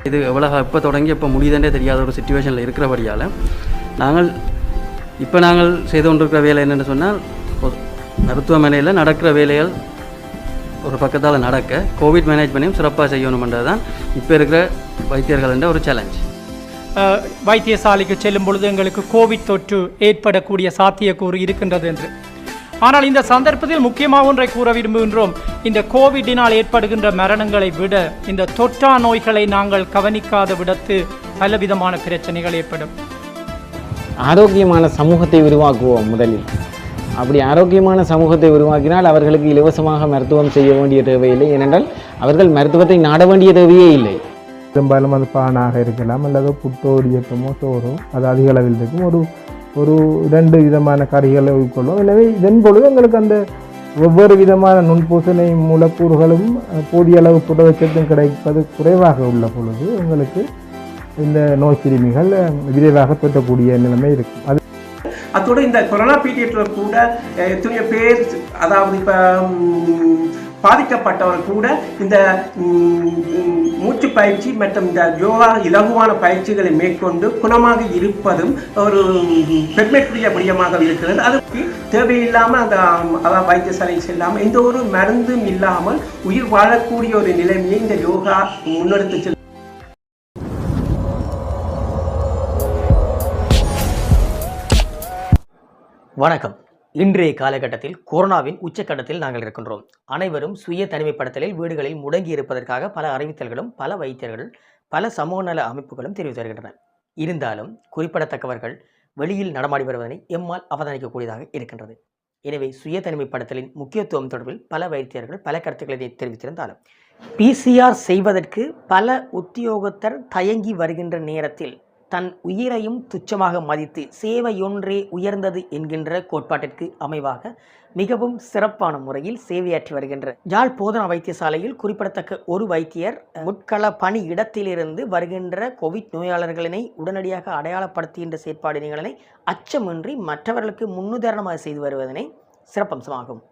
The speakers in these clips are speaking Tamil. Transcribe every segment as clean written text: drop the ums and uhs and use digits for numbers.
இது எவ்வளோ எப்போ தொடங்கி எப்போ முடியுதுன்றே தெரியாத ஒரு சிச்சுவேஷனில் இருக்கிறபடியால் நாங்கள் செய்து கொண்டிருக்கிற வேலை என்னென்னு சொன்னால் மருத்துவமனையில் நடக்கிற வேலைகள் ஒரு பக்கத்தால் நடக்க கோவிட் மேனேஜ்மெண்ட்டையும் சிறப்பாக செய்யணுமென்றது தான் இப்போ இருக்கிற வைத்தியர்கள் என்ற ஒரு சேலஞ்ச். வைத்தியசாலைக்கு செல்லும் பொழுது எங்களுக்கு கோவிட் தொற்று ஏற்படக்கூடிய சாத்தியக்கூறு இருக்கின்றது என்று. ஆனால் இந்த சந்தர்ப்பத்தில் முக்கியமாக ஒன்றை கூற விரும்புகின்றோம். இந்த கோவிடினால் ஏற்படுகின்ற மரணங்களை விட இந்த தொற்றா நோய்களை நாங்கள் கவனிக்காத விடத்து பலவிதமான பிரச்சனைகள் ஏற்படும். ஆரோக்கியமான சமூகத்தை உருவாக்குவோம் முதலில். அப்படி ஆரோக்கியமான சமூகத்தை உருவாக்கினால் அவர்களுக்கு இலவசமாக மருத்துவம் செய்ய வேண்டிய தேவையில்லை. ஏனென்றால் அவர்கள் மருத்துவத்தை நாட வேண்டிய தேவையே இல்லை. பெரும்பாலும் அது பானாக இருக்கலாம், அல்லது புட்டோ இயக்கமோ சோறோ அது அதிக அளவில் இருக்கும். ஒரு 2 விதமான கறிகளை உட்கொள்ளும். எனவே இதன் பொழுது எங்களுக்கு அந்த ஒவ்வொரு விதமான நுண்பூசணி மூலக்கூறுகளும் போதிய அளவு புரதச்சத்தும் கிடைப்பது குறைவாக உள்ள பொழுது எங்களுக்கு இந்த நோய் கிருமிகள் விரைவாக தொற்றக்கூடிய நிலைமை இருக்கும். அது அதோடு இந்த கொரோனா பீரியடில் கூட எத்தனையோ பேர், அதாவது இப்போ பாதிக்கப்பட்டவர் கூட இந்த மூச்சு பயிற்சி மற்றும் இந்த யோகா இலகுவான பயிற்சிகளை மேற்கொண்டு குணமாக இருப்பதும் ஒரு பெருமைக்குரிய விடயமாக இருக்கிறது. அதுக்கு தேவையில்லாமல் அதாவது வைத்தியசாலை செல்லாமல் எந்த ஒரு மருந்தும் இல்லாமல் உயிர் வாழக்கூடிய ஒரு நிலைமையை இந்த யோகா முன்னெடுத்து செல்லும். வணக்கம். இன்றைய காலகட்டத்தில் கொரோனாவின் உச்சக்கட்டத்தில் நாங்கள் இருக்கின்றோம். அனைவரும் சுய தனிமைப்படுத்தலில் வீடுகளில் முடங்கி இருப்பதற்காக பல அறிவித்தல்களும் பல வைத்தியர்கள் பல சமூக நல அமைப்புகளும் தெரிவித்து வருகின்றன. இருந்தாலும் குறிப்பிடத்தக்கவர்கள் வெளியில் நடமாடி வருவதனை எம்மால் அவதானிக்கக்கூடியதாக இருக்கின்றது. எனவே சுய தனிமைப்படுத்தலின் முக்கியத்துவம் தொடர்பில் பல வைத்தியர்கள் பல கருத்துக்களை தெரிவித்திருந்தாலும் PCR செய்வதற்கு பல உத்தியோகத்தர் தயங்கி வருகின்ற நேரத்தில் தன் உயிரையும் துச்சமாக மதித்து சேவையொன்றே உயர்ந்தது என்கின்ற கோட்பாட்டிற்கு அமைவாக மிகவும் சிறப்பான முறையில் சேவையாற்றி வருகின்ற யாழ் போதனா வைத்தியசாலையில் குறிப்பிடத்தக்க ஒரு வைத்தியர் முட்கள பணி இடத்திலிருந்து வருகின்ற கோவிட் நோயாளர்களினை உடனடியாக அடையாளப்படுத்துகின்ற செயற்பாடு நிகழ்ச்சிகளை அச்சமின்றி மற்றவர்களுக்கு முன்னுதாரணமாக செய்து வருவதனை சிறப்பம்சமாகும்.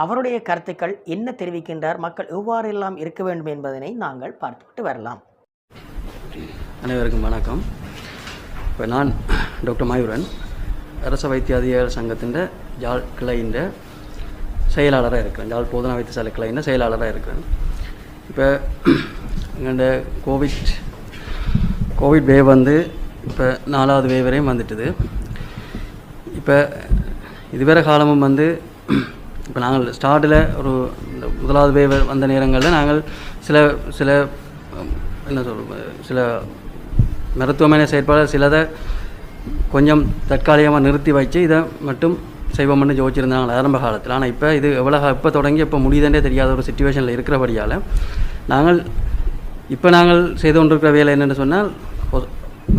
அவருடைய கருத்துக்கள் என்ன தெரிவிக்கின்றார், மக்கள் எவ்வாறெல்லாம் இருக்க வேண்டும் என்பதனை நாங்கள் பார்த்துவிட்டு வரலாம். அனைவருக்கும் வணக்கம். இப்போ நான் டாக்டர் மயூரன், அரச வைத்திய அதிகார சங்கத்தின் யாழ் கிளையின் செயலாளராக இருக்கிறேன். யாழ் போதனா வைத்தியசாலை கிளையின் செயலாளராக இருக்கிறேன். இப்போ எங்கள்ட கோவிட் வேவ் வந்து இப்போ 4வது வேவ் வரையும் வந்துட்டுது. இப்போ இதுவரை காலமும் வந்து இப்போ நாங்கள் ஸ்டார்டில் ஒரு 1வது வேவ் வந்த நேரங்களில் நாங்கள் சில என்ன சொல்கிறது, சில மருத்துவமனை செயற்பாடு சிலதை கொஞ்சம் தற்காலிகமாக நிறுத்தி வச்சு இதை மட்டும் செய்வோம்னு யோசிச்சிருந்தாங்க ஆரம்ப காலத்தில். ஆனால் இப்போ இது எப்போ தொடங்கி எப்போ முடியுதுன்றே தெரியாத ஒரு சிச்சுவேஷனில் இருக்கிறபடியால் நாங்கள் செய்து கொண்டிருக்கிற வேலை என்னென்னு சொன்னால்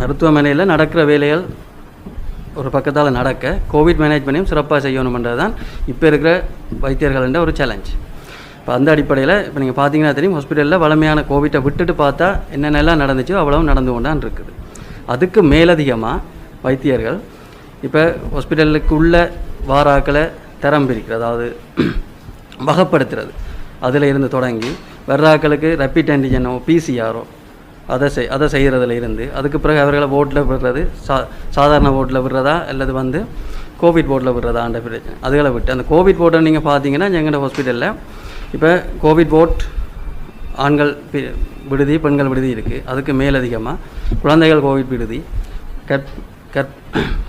மருத்துவமனையில் நடக்கிற வேலைகள் ஒரு பக்கத்தால் நடக்க கோவிட் மேனேஜ்மெண்ட்டையும் சிறப்பாக செய்யணுமென்றது தான் இப்போ இருக்கிற வைத்தியர்கள் என்ற ஒரு சேலஞ்ச். இப்போ அந்த அடிப்படையில் இப்போ நீங்கள் பார்த்தீங்கன்னா தெரியும், ஹாஸ்பிட்டலில் வளமையான கோவிட்டை விட்டுட்டு பார்த்தா என்னென்னலாம் நடந்துச்சோ அவ்வளவும் நடந்து கொண்டான் இருக்குது. அதுக்கு மேலதிகமாக வைத்தியர்கள் இப்போ ஹாஸ்பிட்டலுக்குள்ளே வாராக்களை தரம் பிரிக்கிறது, அதாவது வகைப்படுத்துறது, அதில் இருந்து தொடங்கி வர்றாக்களுக்கு ரேபிட் ஆன்டிஜனோ பிசிஆரோ அதை செய்கிறதுல இருந்து அதுக்கு பிறகு அவர்களை ஓட்டில் விடுறது, சாதாரண ஓட்டில் விடுறதா அல்லது வந்து கோவிட் போர்டில் விடுறதான்ற பிரச்சனை. அதுகளை விட்டு அந்த கோவிட் போர்ட்டை நீங்கள் பார்த்தீங்கன்னா எங்கள் ஹாஸ்பிட்டலில் இப்போ கோவிட் போர்ட் ஆண்கள் விடுதி பெண்கள் விடுதி இருக்குது. அதுக்கு மேலதிகமாக குழந்தைகள் கோவிட் விடுதி,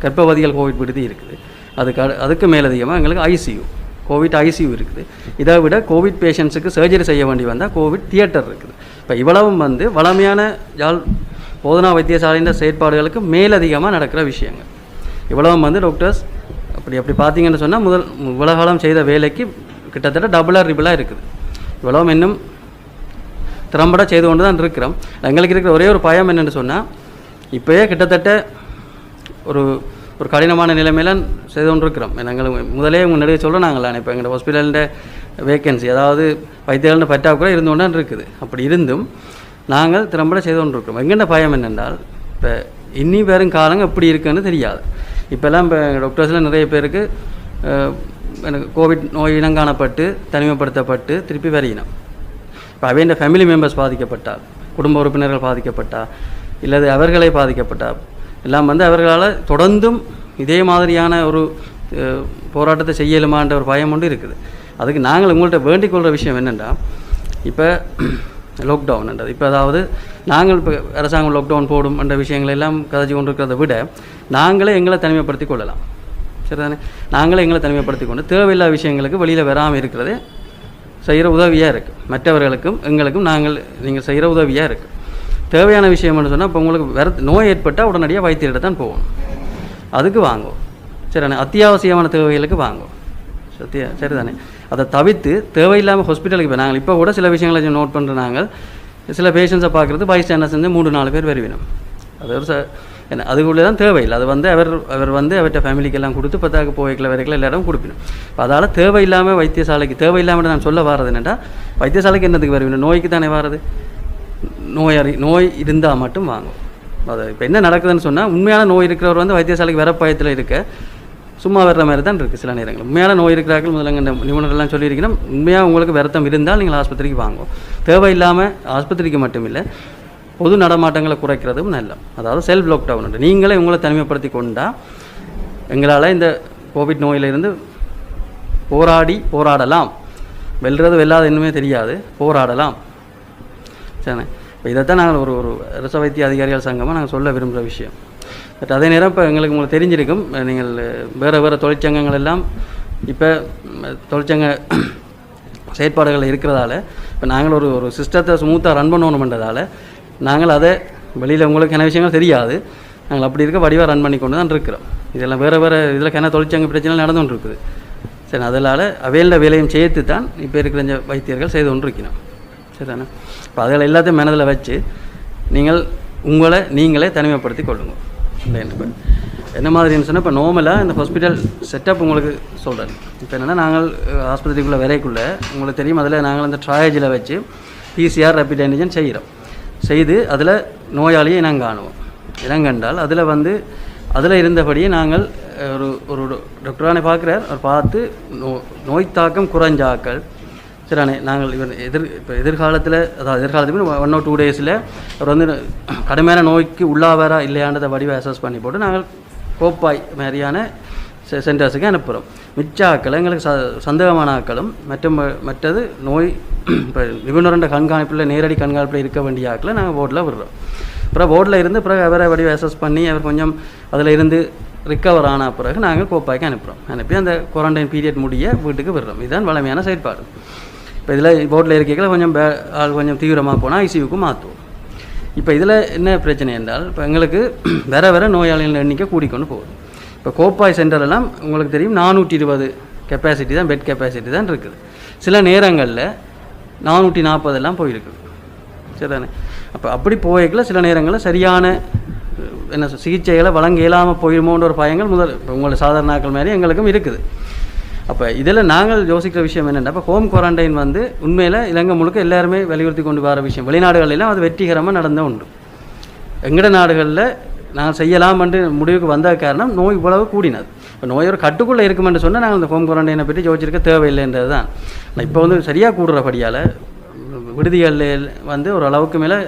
கர்ப்பவதிகள் கோவிட் விடுதி இருக்குது. அதுக்கு மேலதிகமாக எங்களுக்கு கோவிட் ஐசியூ இருக்குது. இதை விட கோவிட் பேஷண்ட்ஸுக்கு சர்ஜரி செய்ய வேண்டி வந்தால் கோவிட் தியேட்டர் இருக்குது. இப்போ இவ்வளவும் வந்து வளமையான யாழ் போதனா வைத்தியசாலையின் செயற்பாடுகளுக்கு மேலதிகமாக நடக்கிற விஷயங்கள். இவ்வளவும் வந்து டாக்டர்ஸ் அப்படி பார்த்தீங்கன்னு சொன்னால் இவ்வளோ காலம் செய்த வேலைக்கு கிட்டத்தட்ட டபுளாக ட்ரிபிளாக இருக்குது. இவ்வளவும் இன்னும் திறம்பட செய்து கொண்டு தான் இருக்கிறோம். எங்களுக்கு இருக்கிற ஒரே ஒரு பயம் என்னென்னு சொன்னால், இப்போயே கிட்டத்தட்ட ஒரு கடினமான நிலைமையில செய்து கொண்டு இருக்கிறோம். எங்களுக்கு முதலே முன்னாடியே சொல்கிறோம் நாங்கள் இப்போ எங்கள் ஹாஸ்பிட்டலில் வேக்கன்சி, அதாவது வைத்தியர்கள்னு பற்றாக்குறை இருந்து கொண்டு தான் இருக்குது. அப்படி இருந்தும் நாங்கள் திறம்பட செய்து கொண்டு இருக்கிறோம். எங்கென்ன பயம் என்னென்றால், இப்போ இனி வரும் காலங்கள் எப்படி இருக்குன்னு தெரியாது. இப்போல்லாம் இப்போ டாக்டர்ஸில் நிறைய பேருக்கு எனக்கு கோவிட் நோய் இனங்காணப்பட்டு தனிமைப்படுத்தப்பட்டு திருப்பி வரையினோம். இப்போ அவையின் ஃபேமிலி மெம்பர்ஸ் பாதிக்கப்பட்டால் குடும்ப உறுப்பினர்கள் பாதிக்கப்பட்டா இல்லது அவர்களை பாதிக்கப்பட்டா எல்லாம் வந்து அவர்களால் தொடர்ந்தும் இதே மாதிரியான ஒரு போராட்டத்தை செய்யலுமான்ற ஒரு பயம் ஒன்று இருக்குது. அதுக்கு நாங்கள் உங்கள்கிட்ட வேண்டிக் கொள்கிற விஷயம் என்னென்னா, இப்போ லாக்டவுன்ன்றது இப்போ அதாவது நாங்கள் இப்போ அரசாங்கம் லாக்டவுன் போடும் என்ற விஷயங்கள் எல்லாம் கதைச்சி கொண்டிருக்கிறத விட நாங்களே எங்களை தனிமைப்படுத்தி கொள்ளலாம். சரிதானே? நாங்களே எங்களை தனிமைப்படுத்தி கொண்டு தேவையில்லா விஷயங்களுக்கு வெளியில் வராமல் இருக்கிறதே செய்கிற உதவியாக இருக்குது. மற்றவர்களுக்கும் எங்களுக்கும் நீங்கள் செய்கிற உதவியாக இருக்குது. தேவையான விஷயம்னு சொன்னால் இப்போ உங்களுக்கு நோய் ஏற்பட்டால் உடனடியாக வைத்தியர்கிட்ட தான் போகணும். அதுக்கு வாங்கும். சரிதானே? அத்தியாவசியமான தேவைகளுக்கு வாங்கும். சரிதானே? அதை தவிர்த்து தேவையில்லாமல் ஹாஸ்பிட்டலுக்கு இப்போ நாங்கள் இப்போ கூட சில விஷயங்களை நோட் பண்ணுற நாங்கள் சில பேஷண்ட்ஸை பார்க்குறது பைஸ்டாண்டர்ஸ் வந்து 3-4 பேர் வருவினோம். அது ஒரு என்ன அதுக்குள்ளே தான் தேவையில்லை. அது வந்து அவர் வந்து அவர்கிட்ட ஃபேமிலிக்கெல்லாம் கொடுத்து பத்தாக்கு போய்க்கல வரைக்கல எல்லா இடம் கொடுப்பினோம். இப்போ அதால் தேவையில்லாமல் வைத்தியசாலைக்கு தேவையில்லாமல் நான் சொல்ல வாரது என்னென்னா, வைத்தியசாலைக்கு என்னதுக்கு வருவினோம்? நோய்க்கு தானே வாரது. நோய் இருந்தால் மட்டும் வாங்கும். அது இப்போ என்ன நடக்குதுன்னு சொன்னால், உண்மையான நோய் இருக்கிறவர் வந்து வைத்தியசாலைக்கு வர பயத்தில் இருக்க சும்மா வர்ற மாதிரி தான் இருக்குது சில நேரங்கள். உண்மையான நோய் இருக்கிறார்கள் முதல்ல நிபுணர்கள்லாம் சொல்லியிருக்கணும், உண்மையாக உங்களுக்கு வருத்தம் இருந்தால் நீங்கள் ஆஸ்பத்திரிக்கு வாங்கும். தேவையில்லாமல் ஆஸ்பத்திரிக்கு மட்டும் இல்லை, பொது நடமாட்டங்களை குறைக்கிறதும் நல்ல. அதாவது செல்ஃப் லாக்டவுன். நீங்களே உங்களை தனிமைப்படுத்தி கொண்டால் எங்களால் இந்த கோவிட் நோயிலிருந்து போராடலாம். வெல்றது வெல்லாத இன்னுமே தெரியாது, போராடலாம். சரி, இப்போ இதைத்தான் நாங்கள் ஒரு அரச வைத்திய அதிகாரிகள் சங்கமாக நாங்கள் சொல்ல விரும்புகிற விஷயம். பட் அதே நேரம் இப்போ உங்களுக்கு தெரிஞ்சிருக்கும், நீங்கள் வேறு தொழிற்சங்கங்கள் எல்லாம் இப்போ தொழிற்சங்க செயற்பாடுகள் இருக்கிறதால இப்போ நாங்கள் ஒரு சிஸ்டத்தை ஸ்மூத்தாக ரன் பண்ணணுன்றதால நாங்கள் அதை வெளியில் உங்களுக்கு என்ன விஷயங்கள் தெரியாது, நாங்கள் அப்படி இருக்க வடிவாக ரன் பண்ணி கொண்டு தான் இருக்கிறோம். இதெல்லாம் வேறு இதில் என்ன தொழிற்சங்க பிரச்சனை நடந்து கொண்டு இருக்குது. சரி, அதனால் அவையில வேலையும் சேர்த்து தான் இப்போ இருக்கிற வைத்தியர்கள் செய்து கொண்டு இருக்கணும். சரிதானே? இப்போ அதில் எல்லாத்தையும் மனதில் வச்சு உங்களை நீங்களே தனிமைப்படுத்தி கொள்ளுங்க. இப்போ என்ன மாதிரின்னு சொன்னால், இப்போ நார்மலாக இந்த ஹாஸ்பிட்டல் செட்டப் உங்களுக்கு சொல்கிறேன். இப்போ என்னென்னா, நாங்கள் ஆஸ்பத்திரிக்குள்ளே வரைக்குள்ளே உங்களுக்கு தெரியும், அதில் நாங்கள் அந்த ட்ரையேஜில் வச்சு PCR ரேபிட் ஆன்டிஜன் செய்து அதில் நோயாளியை இனம் காணுவோம். இனம் கண்டால் அதில் இருந்தபடியே நாங்கள் ஒரு டாக்டரானை பார்க்குறார், அவர் பார்த்து நோய் தாக்கம் குறைஞ்சாக்கள் சரிண்ணே நாங்கள் இப்போ எதிர்காலத்தில் எதிர்காலத்துக்கு 1 or 2 days அவர் வந்து கடுமையான நோய்க்கு உள்ளாவாரா இல்லையான்றதை வடிவை அசஸ் பண்ணி போட்டு நாங்கள் கோப்பாய் மாதிரியான சென்டர்ஸுக்கு அனுப்புகிறோம். மிச்ச ஆக்களை எங்களுக்கு சந்தேகமான ஆக்களும் மற்றது நோய் இப்போ நிபுணர்ன்ற கண்காணிப்பில் நேரடி கண்காணிப்பில் இருக்க வேண்டிய ஆக்களை நாங்கள் போர்டில் விடுறோம். அப்புறம் போர்டில் இருந்து பிறகு அவரை வடிவை அசஸ் பண்ணி அவர் கொஞ்சம் அதில் இருந்து ரிக்கவர் ஆன பிறகு நாங்கள் கோப்பாய்க்கு அனுப்பி அந்த குவாரண்டைன் பீரியட் முடிய வீட்டுக்கு விடுறோம். இதுதான் வளமையான செயற்பாடு. இப்போ இதில் போர்டில் இருக்கைகளை கொஞ்சம் தீவிரமாக போனால் ஐசியூக்கு மாற்றுவோம். இப்போ இதில் என்ன பிரச்சனை என்றால், இப்போ எங்களுக்கு வேறு நோயாளிகள் எண்ணிக்கை கூடிக்கொண்டு போகுது. இப்போ கோப்பாய் சென்டரெல்லாம் உங்களுக்கு தெரியும் 420 கெப்பாசிட்டி தான், பெட் கெப்பாசிட்டி தான் இருக்குது. சில நேரங்களில் 440 போயிருக்குது. சரிதானே? அப்படி போய்க்கல சில நேரங்களில் சரியான சிகிச்சைகளை வழங்க இயலாமல் போயிடுமோன்ற ஒரு பயங்கள் இப்போ உங்களை சாதாரண ஆக்கள் மாதிரி எங்களுக்கும் இருக்குது. அப்போ இதில் நாங்கள் யோசிக்கிற விஷயம் என்னென்னா, இப்போ ஹோம் குவாரண்டைன் உண்மையில் இலங்கை முழுக்க எல்லாருமே வலியுறுத்தி கொண்டு வர விஷயம். வெளிநாடுகளெல்லாம் அது வெற்றிகரமாக நடந்த உண்டு. எங்கட நாடுகளில் நாங்கள் செய்யலாம் என்று முடிவுக்கு வந்த காரணம் நோய் இவ்வளவு கூடினது. இப்போ நோய் ஒரு கட்டுக்குள்ளே இருக்குமென்று சொன்னால் நாங்கள் இந்த ஹோம் குவாரண்டைனை பற்றி யோசிச்சிருக்க தேவையில்லைன்றது தான். இப்போ சரியாக கூடுறபடியால் விடுதிகளில் ஒரு அளவுக்கு மேலே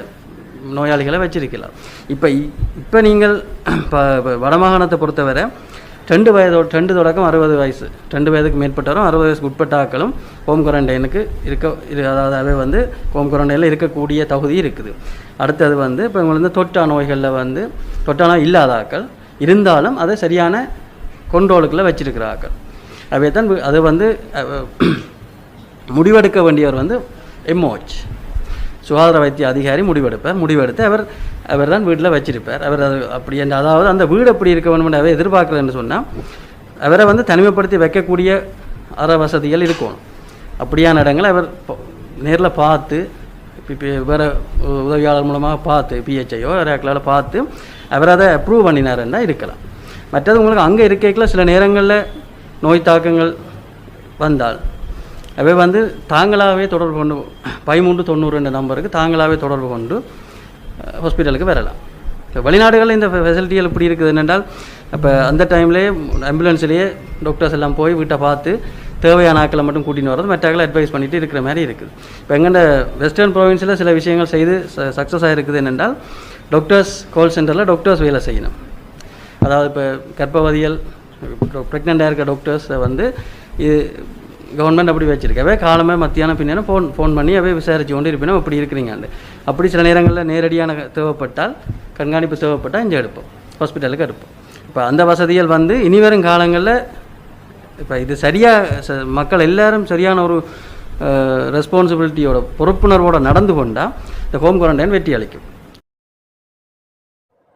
நோயாளிகளை வச்சிருக்கலாம். இப்போ நீங்கள் வடமாகாணத்தை பொறுத்தவரை 2 தொடக்கம் 60 வயசு 2 வயதுக்கு மேற்பட்டவரும் 60 வயசுக்கு உட்பட்ட ஆக்களும் ஹோம் குவாரண்டைனுக்கு அதாவது அவை ஹோம் குவாரண்டைனில் இருக்கக்கூடிய தகுதி இருக்குது. அடுத்தது இப்போ உங்களுக்கு தொற்றா நோய்களில் தொற்றா நோய் இல்லாத ஆக்கள் இருந்தாலும் அதை சரியான கொண்ட்ரோலுக்குள்ளே வச்சிருக்கிற ஆக்கள் அவை தான். அது முடிவெடுக்க வேண்டியவர் எம்ஓஹெச் சுகாதார வைத்திய அதிகாரி முடிவெடுத்து அவர் தான் வீட்டில் வச்சிருப்பார். அவர் அப்படி அதாவது அந்த வீடு எப்படி இருக்க வேணும்னு அவர் எதிர்பார்க்குறதுன்னு சொன்னால் அவரை தனிமைப்படுத்தி வைக்கக்கூடிய அற வசதிகள் இருக்கணும். அப்படியான இடங்களை அவர் நேரில் பார்த்து வேறு உதவியாளர் மூலமாக பார்த்து பிஹெச்ஐயோ வேறு பார்த்து அவர் அதை அப்ரூவ் பண்ணினாருன்னா இருக்கலாம். மற்றது உங்களுக்கு அங்கே இருக்கைக்குள்ள சில நேரங்களில் நோய் தாக்கங்கள் வந்தால் அவை தாங்களாகவே தொடர்பு கொண்டு 1390 நம்பருக்கு தாங்களாகவே தொடர்பு கொண்டு ஹாஸ்பிட்டலுக்கு வரலாம். இப்போ வெளிநாடுகளில் இந்த ஃபெசிலிட்டிகள் எப்படி இருக்குது என்னென்றால், இப்போ அந்த டைம்லேயே ஆம்புலன்ஸ்லேயே டாக்டர்ஸ் எல்லாம் போய் வீட்டை பார்த்து தேவையான ஆக்களை மட்டும் கூட்டின்னு வரது, மற்றாக்களை அட்வைஸ் பண்ணிட்டு இருக்கிற மாதிரி இருக்குது. இப்போ எங்கள்ட வெஸ்டர்ன் ப்ரொவின்ஸில் சில விஷயங்கள் செய்து சக்ஸஸ் ஆகிருக்குது என்னென்றால், டாக்டர்ஸ் கால் சென்டரில் டாக்டர்ஸ் வேலை செய்யணும். அதாவது இப்போ கர்ப்பவதியல் ப்ரெக்னெண்ட்டாக இருக்க டாக்டர்ஸை வந்து இது கவர்மெண்ட் அப்படி வச்சுருக்கவே காலமே மத்தியானம் பின்னாலும் ஃபோன் பண்ணி அவே விசாரித்து கொண்டு இருப்பினோம் அப்படி இருக்கிறீங்கன்னு. அப்படி சில நேரங்களில் நேரடியான தேவைப்பட்டால், கண்காணிப்பு தேவைப்பட்டால் இங்கே எடுப்போம், ஹாஸ்பிட்டலுக்கு எடுப்போம். இப்போ அந்த வசதிகள் வந்து இனி வரும் காலங்களில் இப்போ இது சரியாக மக்கள் எல்லாரும் சரியான ஒரு ரெஸ்பான்சிபிலிட்டியோட பொறுப்புணர்வோடு நடந்து கொண்டால் இந்த ஹோம் குவாரண்டைன் வெற்றி அளிக்கும்.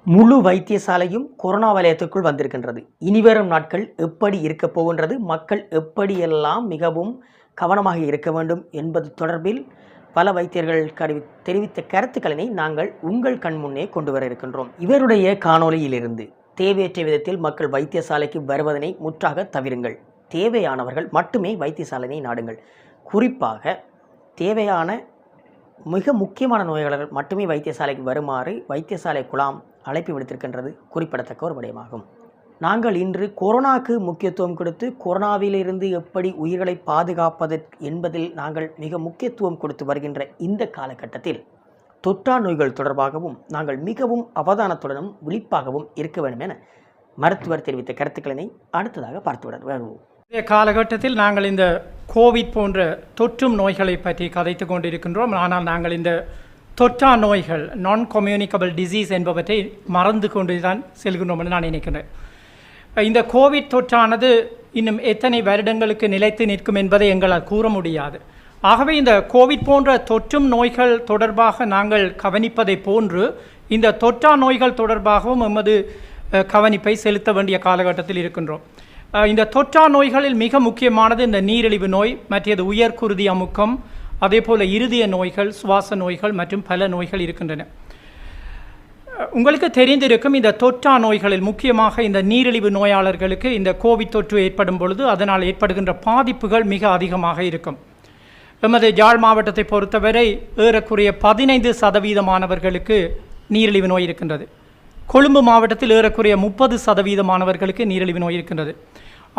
முழு வைத்தியசாலையும் கொரோனா வலயத்துக்குள் வந்திருக்கின்றது. இனிவரும் நாட்கள் எப்படி இருக்க போகின்றது, மக்கள் எப்படியெல்லாம் மிகவும் கவனமாக இருக்க வேண்டும் என்பது தொடர்பில் பல வைத்தியர்கள் தெரிவித்த கருத்துக்களினை நாங்கள் உங்கள் கண் முன்னே கொண்டு வர இருக்கின்றோம். இவருடைய காணொளியிலிருந்து தேவையற்ற விதத்தில் மக்கள் வைத்தியசாலைக்கு வருவதனை முற்றாக தவிருங்கள். தேவையானவர்கள் மட்டுமே வைத்தியசாலையை நாடுங்கள். குறிப்பாக தேவையான மிக முக்கியமான நோயாளர்கள் மட்டுமே வைத்தியசாலைக்கு வருமாறு வைத்தியசாலை குழாம் அழைப்பு விடுத்திருக்கின்றது குறிப்பிடத்தக்க ஒரு விடயமாகும். நாங்கள் இன்று கொரோனாவுக்கு முக்கியத்துவம் கொடுத்து கொரோனாவிலிருந்து எப்படி உயிர்களை பாதுகாப்பது என்பதில் நாங்கள் மிக முக்கியத்துவம் கொடுத்து வருகின்ற இந்த காலகட்டத்தில் தொற்றா நோய்கள் தொடர்பாகவும் நாங்கள் மிகவும் அவதானத்துடனும் விழிப்பாகவும் இருக்க வேண்டும் என மருத்துவர் தெரிவித்த கருத்துக்களினை அடுத்ததாக பார்த்து வருவோம். இந்த காலகட்டத்தில் நாங்கள் இந்த கோவிட் போன்ற தொற்றும் நோய்களை பற்றி கதைத்து கொண்டிருக்கின்றோம். ஆனால் நாங்கள் இந்த தொற்றா நோய்கள், நான் கம்யூனிகபிள் டிசீஸ் என்பவற்றை மறந்து கொண்டு தான் செல்கின்றோம் என்று நான் நினைக்கிறேன். இந்த கோவிட் தொற்றானது இன்னும் எத்தனை வருடங்களுக்கு நிலைத்து நிற்கும் என்பதை எங்களால் கூற முடியாது. ஆகவே இந்த கோவிட் போன்ற தொற்றும் நோய்கள் தொடர்பாக நாங்கள் கவனிப்பதை போன்று இந்த தொற்றா நோய்கள் தொடர்பாகவும் எமது கவனிப்பை செலுத்த வேண்டிய காலகட்டத்தில் இருக்கின்றோம். இந்த தொற்றா நோய்களில் மிக முக்கியமானது இந்த நீரிழிவு நோய், மற்றது உயர்குருதி அமுக்கம், அதே போல் இருதய நோய்கள், சுவாச நோய்கள் மற்றும் பல நோய்கள் இருக்கின்றன. உங்களுக்கு தெரிந்திருக்கும் இந்த தொற்றா நோய்களில் முக்கியமாக இந்த நீரிழிவு நோயாளர்களுக்கு இந்த கோவிட் தொற்று ஏற்படும் பொழுது அதனால் ஏற்படுகின்ற பாதிப்புகள் மிக அதிகமாக இருக்கும். எமது யாழ் மாவட்டத்தை பொறுத்தவரை ஏறக்குறைய 15% நீரிழிவு நோய் இருக்கின்றது. கொழும்பு மாவட்டத்தில் ஏறக்குறைய 30% நீரிழிவு நோய் இருக்கின்றது.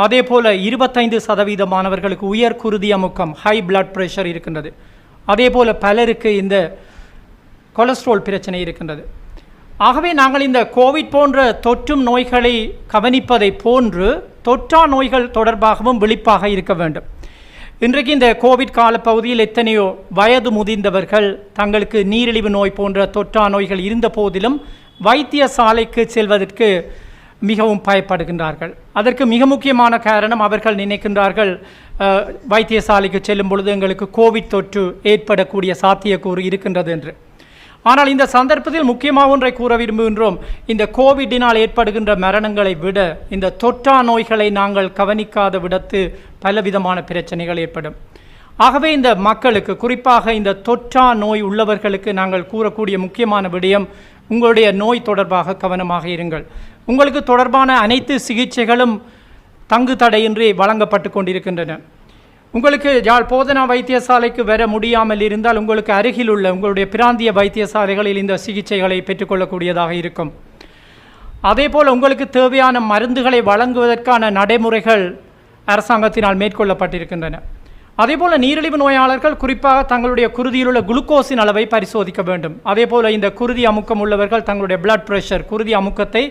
அதே போல் 25% உயர் குருதி அமுக்கம், ஹை பிளட் ப்ரெஷர் இருக்கின்றது. அதே போல் பலருக்கு இந்த கொலஸ்ட்ரால் பிரச்சனை இருக்கின்றது. ஆகவே நாங்கள் இந்த கோவிட் போன்ற தொற்றும் நோய்களை கவனிப்பதை போன்று தொற்றா நோய்கள் தொடர்பாகவும் விழிப்பாக இருக்க வேண்டும். இன்றைக்கு இந்த கோவிட் காலப்பகுதியில் எத்தனையோ வயது முதிர்ந்தவர்கள் தங்களுக்கு நீரிழிவு நோய் போன்ற தொற்றா நோய்கள் இருந்த போதிலும் வைத்தியசாலைக்கு செல்வதற்கு மிகவும் பயப்படுகின்றார்கள். அதற்கு மிக முக்கியமான காரணம், அவர்கள் நினைக்கின்றார்கள் வைத்தியசாலைக்கு செல்லும் பொழுது எங்களுக்கு கோவிட் தொற்று ஏற்படக்கூடிய சாத்தியக்கூறு இருக்கின்றது என்று. ஆனால் இந்த சந்தர்ப்பத்தில் முக்கியமாக ஒன்றை கூற விரும்புகின்றோம். இந்த கோவிட்டினால் ஏற்படுகின்ற மரணங்களை விட இந்த தொற்றா நோய்களை நாங்கள் கவனிக்காத விடத்து பலவிதமான பிரச்சனைகள் ஏற்படும். ஆகவே இந்த மக்களுக்கு, குறிப்பாக இந்த தொற்றா நோய் உள்ளவர்களுக்கு நாங்கள் கூறக்கூடிய முக்கியமான விடயம், உங்களுடைய நோய் தொடர்பாக கவனமாக இருங்கள். உங்களுக்கு தொடர்பான அனைத்து சிகிச்சைகளும் தங்கு தடையின்றி வழங்கப்பட்டு கொண்டிருக்கின்றன. உங்களுக்கு யாழ் போதனா வைத்தியசாலைக்கு வர முடியாமல் இருந்தால் உங்களுக்கு அருகில் உள்ள உங்களுடைய பிராந்திய வைத்தியசாலைகளில் இந்த சிகிச்சைகளை பெற்றுக்கொள்ளக்கூடியதாக இருக்கும். அதேபோல் உங்களுக்கு தேவையான மருந்துகளை வழங்குவதற்கான நடைமுறைகள் அரசாங்கத்தினால் மேற்கொள்ளப்பட்டிருக்கின்றன. அதேபோல் நீரிழிவு நோயாளர்கள் குறிப்பாக தங்களுடைய குருதியில் உள்ள குளுக்கோஸின் அளவை பரிசோதிக்க வேண்டும். அதேபோல் இந்த குருதி அமுக்கம் உள்ளவர்கள் தங்களுடைய பிளட் ப்ரெஷர், குருதி அமுக்கத்தை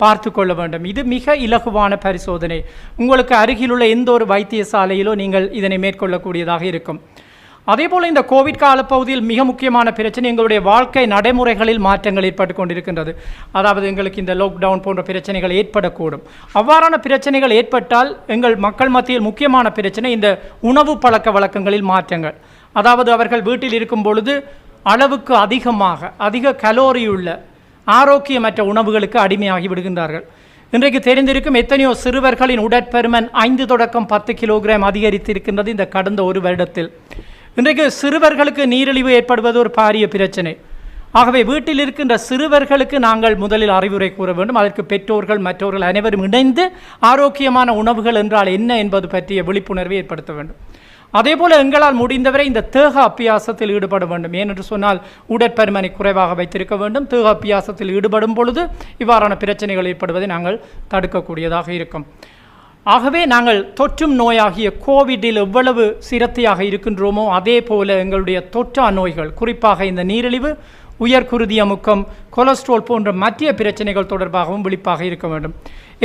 பார்த்து கொள்ள வேண்டும். இது மிக இலகுவான பரிசோதனை. உங்களுக்கு அருகிலுள்ள எந்த ஒரு வைத்தியசாலையிலோ நீங்கள் இதனை மேற்கொள்ளக்கூடியதாக இருக்கும். அதேபோல் இந்த கோவிட் காலப்பகுதியில் மிக முக்கியமான பிரச்சனை, எங்களுடைய வாழ்க்கை நடைமுறைகளில் மாற்றங்கள் ஏற்பட்டு கொண்டிருக்கின்றது. அதாவது எங்களுக்கு இந்த லாக்டவுன் போன்ற பிரச்சனைகள் ஏற்படக்கூடும். அவ்வாறான பிரச்சனைகள் ஏற்பட்டால் எங்கள் மக்கள் மத்தியில் முக்கியமான பிரச்சனை இந்த உணவு பழக்க வழக்கங்களில் மாற்றங்கள். அதாவது அவர்கள் வீட்டில் இருக்கும் பொழுது அளவுக்கு அதிக கலோரியுள்ள ஆரோக்கியமற்ற உணவுகளுக்கு அடிமையாகி விடுகின்றார்கள். இன்றைக்கு தெரிந்திருக்கும் எத்தனையோ சிறுவர்களின் உடற்பருமன் 5 தொடக்கம் 10 கிலோகிராம் அதிகரித்திருக்கின்றது இந்த கடந்த ஒரு வருடத்தில். இன்றைக்கு சிறுவர்களுக்கு நீரிழிவு ஏற்படுவது ஒரு பாரிய பிரச்சனை. ஆகவே வீட்டில் இருக்கின்ற சிறுவர்களுக்கு நாங்கள் முதலில் அறிவுரை கூற வேண்டும். அதற்கு பெற்றோர்கள் மற்றவர்கள் அனைவரும் இணைந்து ஆரோக்கியமான உணவுகள் என்றால் என்ன என்பது பற்றிய விழிப்புணர்வை ஏற்படுத்த வேண்டும். அதேபோல் எங்களால் முடிந்தவரை இந்த தேக அபியாசத்தில் ஈடுபட வேண்டும். ஏனென்று சொன்னால் உடற்பருமனை குறைவாக வைத்திருக்க வேண்டும். தேக அபியாசத்தில் ஈடுபடும் பொழுது இவ்வாறான பிரச்சனைகள் ஏற்படுவதை நாங்கள் தடுக்கக்கூடியதாக இருக்கும். ஆகவே நாங்கள் தொற்றும் நோயாகிய கோவிட்டில் எவ்வளவு சிரத்தையாக இருக்கின்றோமோ அதே போல எங்களுடைய தொற்றா நோய்கள், குறிப்பாக இந்த நீரிழிவு, உயர்குருதி அமுக்கம், கொலஸ்ட்ரால் போன்ற மற்ற பிரச்சனைகள் தொடர்பாகவும் விழிப்பாக இருக்க வேண்டும்.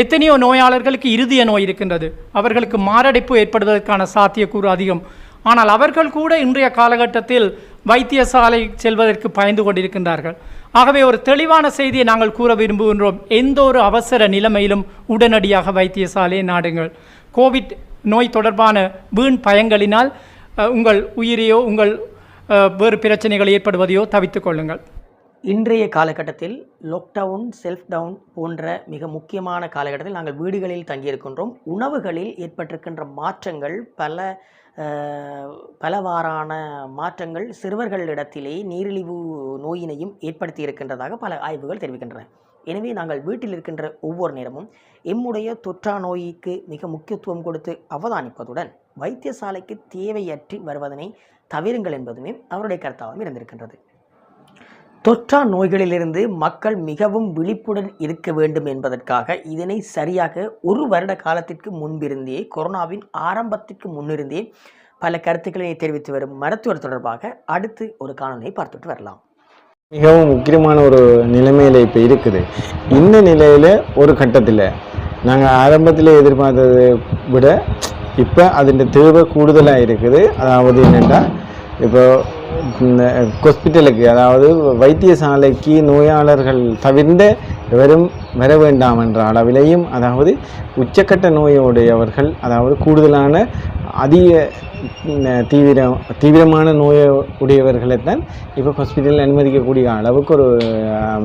எத்தனையோ நோயாளர்களுக்கு இருதய நோய் இருக்கின்றது, அவர்களுக்கு மாரடைப்பு ஏற்படுவதற்கான சாத்தியக்கூறு அதிகம். ஆனால் அவர்கள் கூட இன்றைய காலகட்டத்தில் வைத்தியசாலை செல்வதற்கு பயந்து கொண்டிருக்கின்றார்கள். ஆகவே ஒரு தெளிவான செய்தியை நாங்கள் கூற விரும்புகின்றோம். எந்த ஒரு அவசர நிலைமையிலும் உடனடியாக வைத்தியசாலையை நாடுங்கள். கோவிட் நோய் தொடர்பான வீண் பயங்களினால் உங்கள் உயிரையோ உங்கள் வேறு பிரச்சனைகள் ஏற்படுவதையோ தவித்துக் கொள்ளுங்கள். இன்றைய காலகட்டத்தில் லாக்டவுன், செல்ஃப் டவுன் போன்ற மிக முக்கியமான காலகட்டத்தில் நாங்கள் வீடுகளில் தங்கியிருக்கின்றோம். உணவுகளில் ஏற்பட்டிருக்கின்ற மாற்றங்கள் பலவாறான மாற்றங்கள் சிறுவர்களிடத்திலே நீரிழிவு நோயினையும் ஏற்படுத்தி இருக்கின்றதாக பல ஆய்வுகள் தெரிவிக்கின்றன. எனவே நாங்கள் வீட்டில் இருக்கின்ற ஒவ்வொரு நேரமும் எம்முடைய தொற்றா நோய்க்கு மிக முக்கியத்துவம் கொடுத்து அவதானிப்பதுடன் வைத்தியசாலைக்கு தேவையற்றி வருவதனை தவிருங்கள் என்பதுமே அவருடைய கருத்தாகவும் இருந்திருக்கின்றது. தொற்றா நோய்களிலிருந்து மக்கள் மிகவும் விழிப்புடன் இருக்க வேண்டும் என்பதற்காக இதனை சரியாக 1 வருட காலத்திற்கு முன்பிருந்தே, கொரோனாவின் ஆரம்பத்திற்கு முன்னிருந்தே பல கருத்துக்களை தெரிவித்து வரும் மருத்துவர் தொடர்பாக அடுத்து ஒரு காணொலியை பார்த்துட்டு வரலாம். மிகவும் முக்கியமான ஒரு நிலைமையில் இப்போ இருக்குது. இந்த நிலையில் ஒரு கட்டத்தில் நாங்கள் ஆரம்பத்தில் எதிர்பார்த்ததை விட இப்போ அதன் தேவை கூடுதலாக இருக்குது. அதாவது என்னென்னா, இப்போ இந்த ஹாஸ்பிட்டலுக்கு, அதாவது வைத்தியசாலைக்கு நோயாளர்கள் தவிர்ந்த வெறும் வர வேண்டாம் என்ற அளவிலையும், அதாவது உச்சக்கட்ட நோயுடையவர்கள், அதாவது கூடுதலான அதிக தீவிரமான நோய் உடையவர்களைத்தான் இப்போ ஹாஸ்பிட்டலில் அனுமதிக்கக்கூடிய அளவுக்கு ஒரு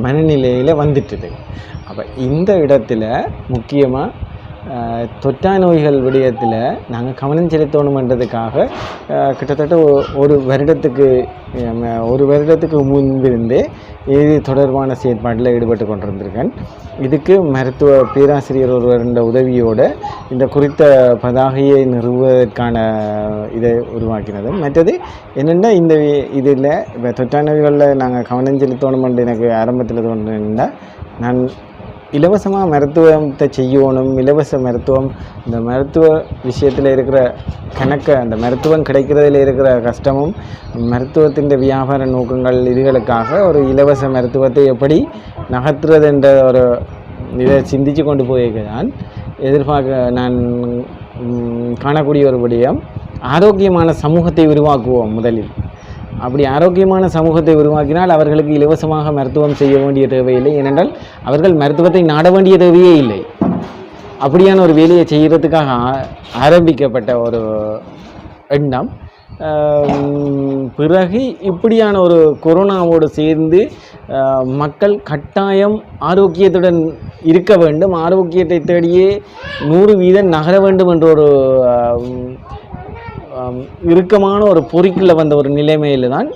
மனநிலையில் வந்துட்டுது. அப்போ இந்த இடத்துல முக்கியமாக தொற்றா நோய்கள் விடயத்தில் நாங்கள் கவனம் செலுத்தணுன்றதுக்காக கிட்டத்தட்ட ஒரு வருடத்துக்கு முன்பிருந்தே இது தொடர்பான செயற்பாட்டில் ஈடுபட்டு கொண்டிருந்திருக்கேன். இதுக்கு மருத்துவ பேராசிரியர் ஒருவருடைய உதவியோடு இந்த குறித்த பதாகையை நிறுவுவதற்கான இதை உருவாக்கினது. மற்றது என்னென்னா, இந்த இதில் இப்போ தொற்றா நோய்களில் நாங்கள் கவனம் செலுத்தணுமென்று எனக்கு ஆரம்பத்தில் தோன்றினா, நான் இலவசமாக மருத்துவத்தை செய்யணும், இலவச மருத்துவம், இந்த மருத்துவ விஷயத்தில் இருக்கிற அந்த மருத்துவம் கிடைக்கிறதில் இருக்கிற கஷ்டமும், மருத்துவத்தின் வியாபார நோக்கங்கள், இதுகளுக்காக ஒரு இலவச மருத்துவத்தை எப்படி நகர்த்துறது என்ற ஒரு இதை சிந்தித்து கொண்டு போயிருக்கிறான். நான் காணக்கூடிய ஒரு விடயம், ஆரோக்கியமான சமூகத்தை உருவாக்குவோம் முதலில். அப்படி ஆரோக்கியமான சமூகத்தை உருவாக்கினால் அவர்களுக்கு இலவசமாக மருத்துவம் செய்ய வேண்டிய தேவையில்லை. ஏனென்றால் அவர்கள் மருத்துவத்தை நாட வேண்டிய தேவையே இல்லை. அப்படியான ஒரு வேலையை செய்கிறதுக்காக ஆரம்பிக்கப்பட்ட ஒரு எண்ணம் பிறகு இப்படியான ஒரு கொரோனாவோடு சேர்ந்து மக்கள் கட்டாயம் ஆரோக்கியத்துடன் இருக்க வேண்டும், ஆரோக்கியத்தை தேடியே 100% நகர வேண்டும் என்ற ஒரு இறுக்கமான ஒரு பொறிக்குள்ள வந்த ஒரு நிலைமையில் தான்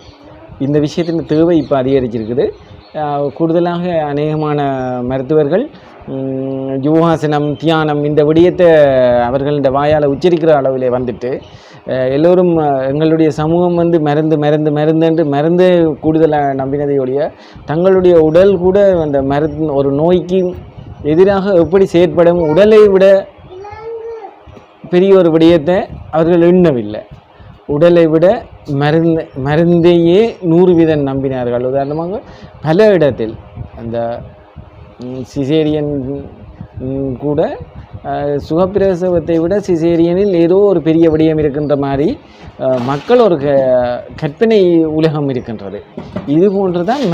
இந்த விஷயத்தின் தேவை இப்போ அதிகரிச்சிருக்குது. கூடுதலாக அநேகமான மருத்துவர்கள் யோகாசனம், தியானம் இந்த விடயத்தை அவர்களுடைய வாயால் உச்சரிக்கிற அளவில் வந்துட்டு எல்லோரும் எங்களுடைய சமூகம் மருந்து கூடுதலாக நம்பினதையோடைய தங்களுடைய உடல் கூட அந்த ஒரு நோய்க்கு எதிராக எப்படி செயற்படும், உடலை விட பெரிய ஒரு விடயத்தை அவர்கள் எண்ணவில்லை. உடலை விட மருந்தையே 100% நம்பினார்கள். உதாரணமாக பல இடத்தில் அந்த சிசேரியன் கூட சுகப்பிரசவத்தை விட சிசேரியனில் ஏதோ ஒரு பெரிய விடயம் இருக்கின்ற மாதிரி மக்கள் ஒரு கற்பனை உலகம் இருக்கின்றது. இது போன்று தான்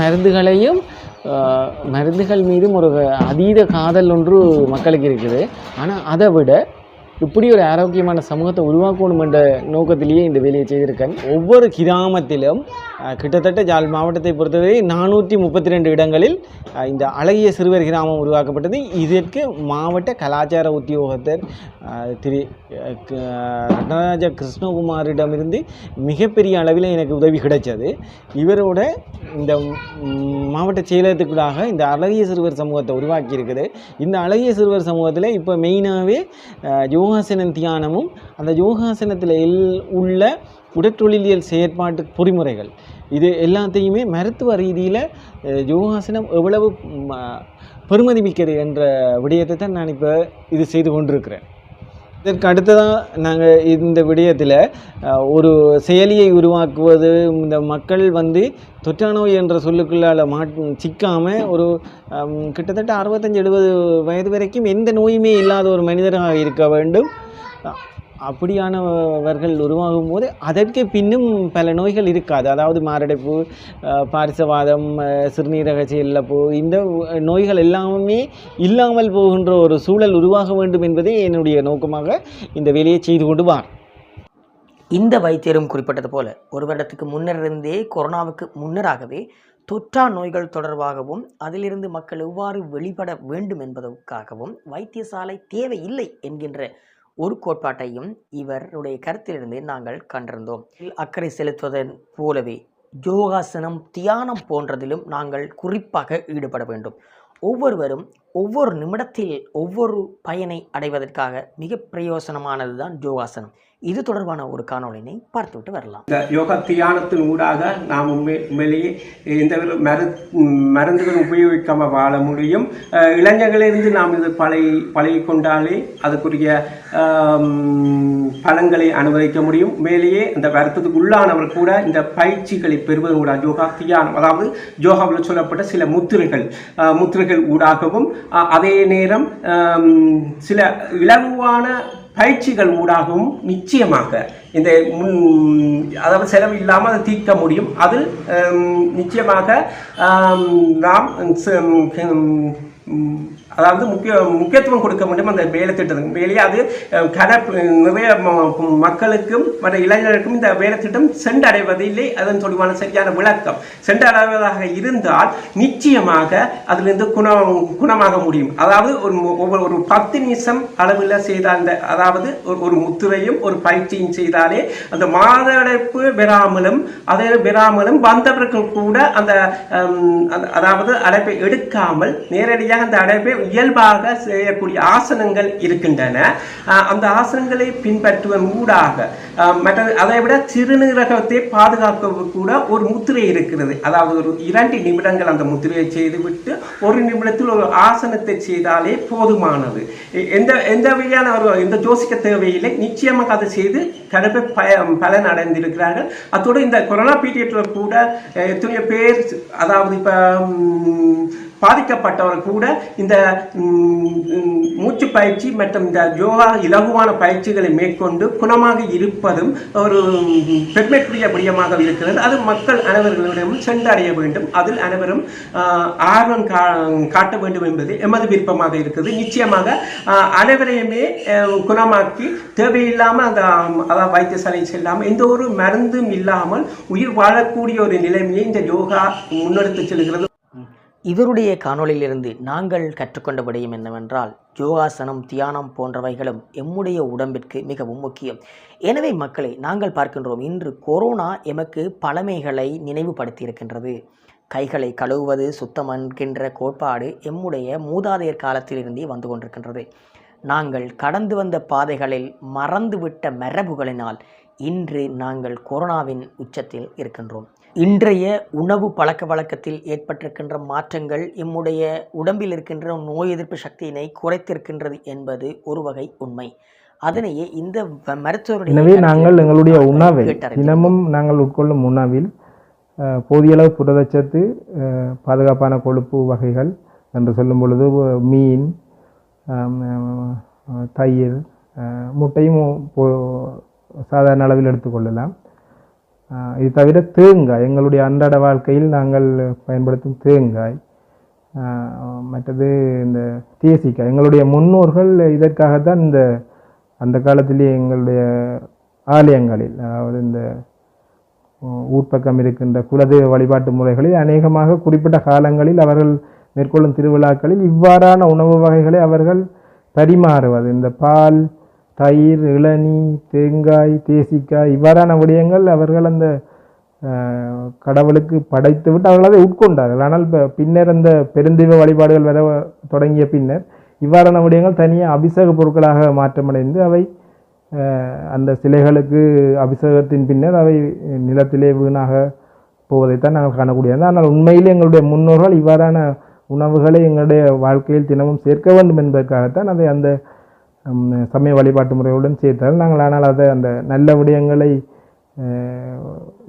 மருந்துகள் மீதும் ஒரு அதீத காதல் ஒன்று மக்களுக்கு இருக்குது. ஆனால் அதை விட இப்படி ஒரு ஆரோக்கியமான சமூகத்தை உருவாக்கணும் என்ற நோக்கத்திலேயே இந்த வேலையை செய்திருக்கேன். ஒவ்வொரு கிராமத்திலும் கிட்டத்தட்ட ஜாழ் மாவட்டத்தை பொறுத்தவரை 432 இடங்களில் இந்த அழகிய சிறுவர் கிராமம் உருவாக்கப்பட்டது. இதற்கு மாவட்ட கலாச்சார உத்தியோகத்தர் திரு நடராஜ கிருஷ்ணகுமாரிடமிருந்து மிகப்பெரிய அளவில் எனக்கு உதவி கிடைச்சது. இவரோட இந்த மாவட்ட செயலகத்துக்குள்ளாக இந்த அழகிய சிறுவர் சமூகத்தை உருவாக்கி இருக்குது. இந்த அழகிய சிறுவர் சமூகத்தில் இப்போ மெயினாகவே யோகாசன தியானமும் அந்த யோகாசனத்தில் உள்ள உடற்தொழிலியல் செயற்பாட்டு பொறிமுறைகள் இது எல்லாத்தையுமே மருத்துவ ரீதியில் யோகாசனம் எவ்வளவு பெருமதி மிக்கது என்ற விடயத்தை தான் நான் இப்போ இது செய்து கொண்டிருக்கிறேன். இதற்கு அடுத்ததாக நாங்கள் இந்த விடயத்தில் ஒரு செயலியை உருவாக்குவது, இந்த மக்கள் வந்து தொற்றா நோய் என்ற சொல்லுக்குள்ளால் சிக்காமல் ஒரு கிட்டத்தட்ட 65-70 வயது வரைக்கும் எந்த நோயுமே இல்லாத ஒரு மனிதராக இருக்க வேண்டும். அப்படியானவர்கள் உருவாகும் போது அதற்கு பின்னும் பல நோய்கள் இருக்காது. அதாவது மாரடைப்பு, பாரிசவாதம், சிறுநீரக செயலிழப்பு, இந்த நோய்கள் எல்லாமே இல்லாமல் போகின்ற ஒரு சூழல் உருவாக வேண்டும் என்பதே என்னுடைய நோக்கமாக இந்த வேலையை செய்து கொண்டு வார். இந்த வைத்தியரும் குறிப்பிட்டது போல ஒரு வருடத்துக்கு முன்னிருந்தே கொரோனாவுக்கு முன்னராகவே தொற்றா நோய்கள் தொடர்பாகவும் அதிலிருந்து மக்கள் எவ்வாறு வெளிப்பட வேண்டும் என்பதற்காகவும் வைத்தியசாலை தேவையில்லை என்கின்ற ஒரு கோட்பாட்டையும் இவருடைய கருத்திலிருந்து நாங்கள் கண்டிருந்தோம். அக்கறை செலுத்துவதன் போலவே யோகாசனம், தியானம் போன்றதிலும் நாங்கள் குறிப்பாக ஈடுபட வேண்டும். ஒவ்வொருவரும் ஒவ்வொரு நிமிடத்தில் ஒவ்வொரு பயனை அடைவதற்காக மிக பிரயோசனமானது தான் யோகாசனம். இது தொடர்பான ஒரு காணொளியினை பார்த்துவிட்டு வரலாம். இந்த யோகா தியானத்தின் ஊடாக நாம் உண்மையிலேயே எந்த மருந்துகள் உபயோகிக்காமல் வாழ முடியும். இளைஞர்களிலிருந்து நாம் இது பழகி கொண்டாலே அதுக்குரிய பலன்களை அனுபவிக்க முடியும். மேலேயே அந்த வருத்தத்துக்கு உள்ளானவர் கூட இந்த பயிற்சிகளை பெறுவதன் ஊடாக யோகா தியானம், அதாவது யோகாவில் சொல்லப்பட்ட சில முத்திரைகள் ஊடாகவும் அதே நேரம் சில இலகுவான பயிற்சிகள் ஊடாகவும் நிச்சயமாக இந்த அதாவது செலவு இல்லாமல் அதை தீர்க்க முடியும். அதில் நிச்சயமாக நாம் அதாவது முக்கியத்துவம் கொடுக்க முடியும் அந்த வேலை திட்டத்துக்கு. வேலையே அது நிறைய மக்களுக்கும் மற்ற இளைஞர்களுக்கும் இந்த வேலை திட்டம் சென்றடைவதில்லை. அதன் தொடர்பான சரியான விளக்கம் சென்றடைவதாக இருந்தால் நிச்சயமாக அதிலிருந்து குணமாக முடியும். அதாவது ஒரு 10 நிமிஷம் அளவில் செய்த அந்த அதாவது ஒரு முத்திரையும் ஒரு பயிற்சியும் செய்தாலே அந்த மாதடைப்பு பெறாமலும் வந்தவர்கள் கூட அந்த அதாவது அடைப்பை எடுக்காமல் நேரடியாக அந்த அடைப்பை இயல்பாக செய்யக்கூடிய ஆசனங்கள் இருக்கின்றன. அந்த ஆசனங்களை பின்பற்றுவதன் ஊடாக மற்றது அதை விட சிறுநீரகத்தை பாதுகாக்க கூட ஒரு முத்திரை இருக்கிறது. அதாவது ஒரு 2 நிமிடங்கள் அந்த முத்திரையை செய்துவிட்டு 1 நிமிடத்தில் ஒரு ஆசனத்தை செய்தாலே போதுமானது. எந்த வகையான இந்த யோசிக்க தேவையில்லை. நிச்சயமாக அதை செய்து கடுப்பை பலன் அடைந்திருக்கிறார்கள். அத்தோடு இந்த கொரோனா பீரியட்ல கூட எத்தனையோ பேர் அதாவது இப்போ பாதிக்கப்பட்டவர் கூட இந்த மூச்சு பயிற்சி மற்றும் இந்த யோகா இலகுவான பயிற்சிகளை மேற்கொண்டு குணமாக இருப்பதும் ஒரு பெருமைக்குரிய விடயமாக இருக்கிறது. அது மக்கள் அனைவர்களிடமும் சென்றடைய வேண்டும். அதில் அனைவரும் ஆர்வம் காட்ட வேண்டும் என்பது எமது விருப்பமாக இருக்கிறது. நிச்சயமாக அனைவரையுமே குணமாக்கி தேவையில்லாமல் அதாவது வைத்தியசாலை செல்லாமல் எந்த ஒரு மருந்தும் இல்லாமல் உயிர் வாழக்கூடிய ஒரு நிலைமையை இந்த யோகா முன்னெடுத்து செல்கிறது. இவருடைய காணொளியிலிருந்து நாங்கள் கற்றுக்கொண்ட விடயம் என்னவென்றால் யோகாசனம், தியானம் போன்றவைகளும் எம்முடைய உடம்பிற்கு மிகவும் முக்கியம். எனவே மக்களை நாங்கள் பார்க்கின்றோம், இன்று கொரோனா எமக்கு பழமைகளை நினைவுபடுத்தி இருக்கின்றது. கைகளை கழுவுவது, சுத்தம் என்கின்ற கோட்பாடு எம்முடைய மூதாதையர் காலத்திலிருந்தே வந்து கொண்டிருக்கின்றது. நாங்கள் கடந்து வந்த பாதைகளில் மறந்துவிட்ட மரபுகளினால் இன்று நாங்கள் கொரோனாவின் உச்சத்தில் இருக்கின்றோம். இன்றைய உணவு பழக்க வழக்கத்தில் ஏற்பட்டிருக்கின்ற மாற்றங்கள் எம்முடைய உடம்பில் இருக்கின்ற நோய் எதிர்ப்பு சக்தியினை குறைத்திருக்கின்றது என்பது ஒரு வகை உண்மை. அதனையே இந்த மருத்துவருடைய எனவே நாங்கள் எங்களுடைய உணவை தினமும் நாங்கள் உட்கொள்ளும் உணவில் போதிய அளவு புரதச்சத்து, பாதுகாப்பான கொழுப்பு வகைகள் என்று சொல்லும் பொழுது மீன், தயிர், முட்டையும் சாதாரண அளவில் எடுத்துக்கொள்ளலாம். இது தவிர தேங்காய், எங்களுடைய அன்றாட வாழ்க்கையில் நாங்கள் பயன்படுத்தும் தேங்காய், மற்றது இந்த தேசிக்காய். எங்களுடைய முன்னோர்கள் இதற்காகத்தான் அந்த காலத்திலே எங்களுடைய ஆலயங்களில், அதாவது இந்த ஊர்ப்பக்கம் இருக்கின்ற குலதெய்வ வழிபாட்டு முறைகளில் அநேகமாக குறிப்பிட்ட காலங்களில் அவர்கள் மேற்கொள்ளும் திருவிழாக்களில் இவ்வாறான உணவு வகைகளை அவர்கள் பரிமாறுவது. இந்த பால், தயிர், இளநீ, தேங்காய், தேசிக்காய் இவ்வாறான விடயங்கள் அவர்கள் அந்த கடவுளுக்கு படைத்து விட்டு அவர்கள் அதை உட்கொண்டார்கள். ஆனால் பின்னர் அந்த பெருந்தெய்வ வழிபாடுகள் வர தொடங்கிய பின்னர் இவ்வாறான விடயங்கள் தனியாக அபிஷேக பொருட்களாக மாற்றமடைந்து அவை அந்த சிலைகளுக்கு அபிஷேகத்தின் பின்னர் அவை நிலத்திலே வீணாக போவதைத்தான் நாங்கள் காணக்கூடியது. ஆனால் உண்மையிலே எங்களுடைய முன்னோர்கள் இவ்வாறான உணவுகளை எங்களுடைய வாழ்க்கையில் தினமும் சேர்க்க வேண்டும் என்பதற்காகத்தான் அதை அந்த சமய வழிபாட்டு முறையுடன் சேர்த்தால் நாங்கள் ஆனால் அதை அந்த நல்ல விடயங்களை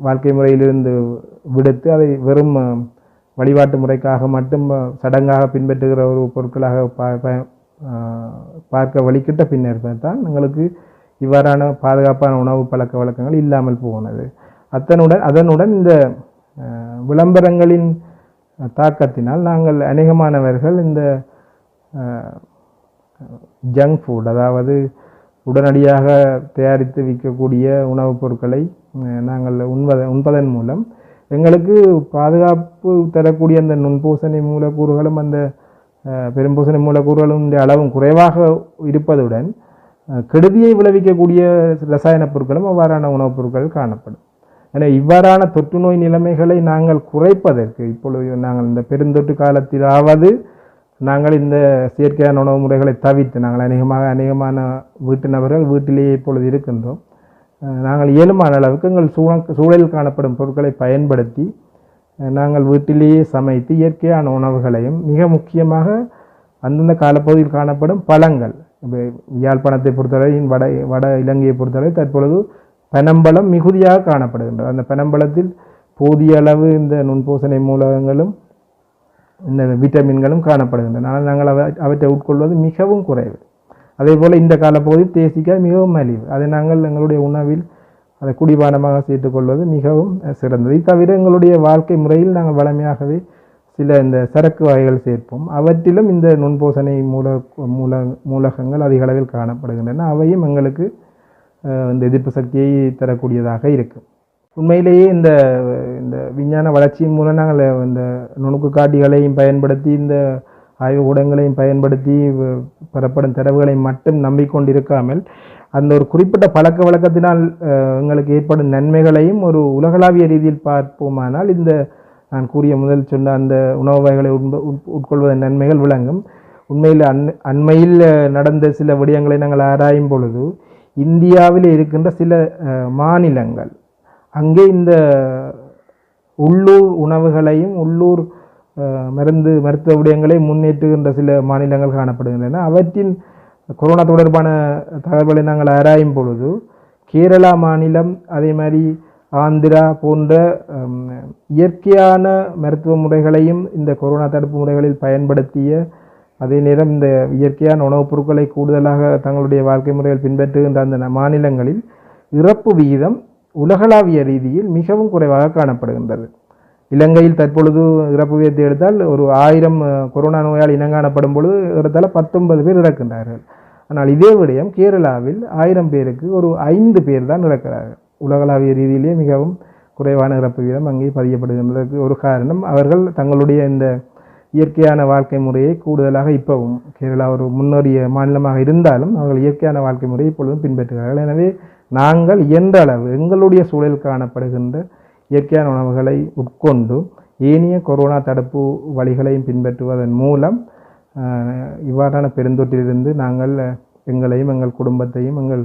வாழ்க்கை முறையிலிருந்து விடுத்து அதை வெறும் வழிபாட்டு முறைக்காக மட்டும் சடங்காக பின்பற்றுகிற ஒரு பொருட்களாக பார்க்க வழிகிட்ட பின்னர் தான் எங்களுக்கு இவ்வாறான பாதுகாப்பான உணவு பழக்க வழக்கங்கள் இல்லாமல் போனது. அதனுடன் இந்த விளம்பரங்களின் தாக்கத்தினால் நாங்கள் அநேகமானவர்கள் இந்த ஜங்க் ஃபுட், அதாவது உடனடியாக தயாரித்து விற்கக்கூடிய உணவுப் பொருட்களை நாங்கள் உண்பதன் மூலம் எங்களுக்கு பாதுகாப்பு தரக்கூடிய அந்த நுண்பூசணி மூலக்கூறுகளும் அந்த பெரும்பூசணி மூலக்கூறுகளும் அளவும் குறைவாக இருப்பதுடன் கெடுதியை விளைவிக்கக்கூடிய ரசாயன பொருட்களும் அவ்வாறான உணவுப் பொருட்கள் காணப்படும். எனவே இவ்வாறான தொற்று நோய் நிலைமைகளை நாங்கள் குறைப்பதற்கு இப்பொழுது நாங்கள் இந்த பெருந்தொற்று காலத்திலாவது நாங்கள் இந்த செயற்கையான உணவு முறைகளை தவிர்த்து நாங்கள் அநேகமான வீட்டு நபர்கள் வீட்டிலேயே இப்பொழுது இருக்கின்றோம். நாங்கள் இயலுமான அளவுக்கு எங்கள் சூழலில் காணப்படும் பொருட்களை பயன்படுத்தி நாங்கள் வீட்டிலேயே சமைத்து இயற்கையான உணவுகளையும் மிக முக்கியமாக அந்தந்த காலப்பகுதியில் காணப்படும் பழங்கள், யாழ்ப்பாணத்தை பொறுத்தவரை வட இலங்கையை பொறுத்தவரை தற்பொழுது பனம்பழம் மிகுதியாக காணப்படுகின்றது. அந்த பனம்பழத்தில் போதிய அளவு இந்த நுண்பூசணி மூலகங்களும் இந்த விட்டமின்களும் காணப்படுகின்றன. ஆனால் நாங்கள் அவற்றை உட்கொள்வது மிகவும் குறைவு. அதே போல் இந்த காலப்பகுதியில் தேசிக்காய் மிகவும் மலிவு. அதை நாங்கள் எங்களுடைய உணவில் அதை குடிபானமாக சேர்த்துக்கொள்வது மிகவும் சிறந்தது. இது தவிர எங்களுடைய வாழ்க்கை முறையில் நாங்கள் வளமையாகவே சில இந்த சரக்கு வகைகள் சேர்ப்போம். அவற்றிலும் இந்த நுண்பூசணி மூலகங்கள் அதிக அளவில் காணப்படுகின்றன. அவையும் எங்களுக்கு இந்த எதிர்ப்பு சக்தியை தரக்கூடியதாக இருக்கும். உண்மையிலேயே இந்த விஞ்ஞான வளர்ச்சியின் மூலம் நாங்கள் இந்த நுணுக்கு காட்டிகளையும் பயன்படுத்தி இந்த ஆய்வுக்கூடங்களையும் பயன்படுத்தி பெறப்படும் தரவுகளை மட்டும் நம்பிக்கொண்டிருக்காமல் அந்த ஒரு குறிப்பிட்ட பழக்க வழக்கத்தினால் எங்களுக்கு ஏற்படும் நன்மைகளையும் ஒரு உலகளாவிய ரீதியில் பார்ப்போமானால் இந்த நான் முதல் சொன்ன அந்த உணவு வகைகளை உட்கொள்வதன் நன்மைகள் விளங்கும். உண்மையில் அண்மையில் நடந்த சில விடயங்களை நாங்கள் ஆராயும் பொழுது இந்தியாவில் இருக்கின்ற சில மாநிலங்கள் அங்கே இந்த உள்ளூர் உணவுகளையும் உள்ளூர் மருத்துவ விடயங்களை முன்னேற்றுகின்ற சில மாநிலங்கள் காணப்படுகின்றன. அவற்றின் கொரோனா தொடர்பான தகவல்களை நாங்கள் ஆராயும் பொழுது கேரளா மாநிலம், அதே மாதிரி ஆந்திரா போன்ற இயற்கையான மருத்துவ முறைகளையும் இந்த கொரோனா தடுப்பு முறைகளில் பயன்படுத்திய, அதே நேரம் இந்த இயற்கையான உணவுப் பொருட்களை கூடுதலாக தங்களுடைய வாழ்க்கை முறையில் பின்பற்றுகின்ற அந்த மாநிலங்களில் இறப்பு விகிதம் உலகளாவிய ரீதியில் மிகவும் குறைவாக காணப்படுகின்றது. இலங்கையில் தற்பொழுது இறப்பு விகிதத்தை எடுத்தால் ஒரு 1000 கொரோனா நோயால் இனங்காணப்படும் பொழுது இடத்தால் 19 பேர் இறக்கின்றார்கள். ஆனால் இதே விடயம் கேரளாவில் 1000 பேருக்கு ஒரு 5 பேர் தான் இறக்கிறார்கள். உலகளாவிய ரீதியிலே மிகவும் குறைவான இறப்பு வீதம் அங்கே பதியப்படுகின்றதற்கு ஒரு காரணம் அவர்கள் தங்களுடைய இந்த இயற்கையான வாழ்க்கை முறையை கூடுதலாக இப்பவும் கேரளா ஒரு முன்னோறிய மாநிலமாக இருந்தாலும் அவர்கள் இயற்கையான வாழ்க்கை முறையை இப்பொழுதும் பின்பற்றுகிறார்கள். எனவே நாங்கள் இயன்ற அளவு எங்களுடைய சூழலில் காணப்படுகின்ற இயற்கையான உணவுகளை உட்கொண்டு ஏனைய கொரோனா தடுப்பு வழிகளையும் பின்பற்றுவதன் மூலம் இவ்வாறான பெருந்தொற்றிலிருந்து நாங்கள் எங்களையும் எங்கள் குடும்பத்தையும் எங்கள்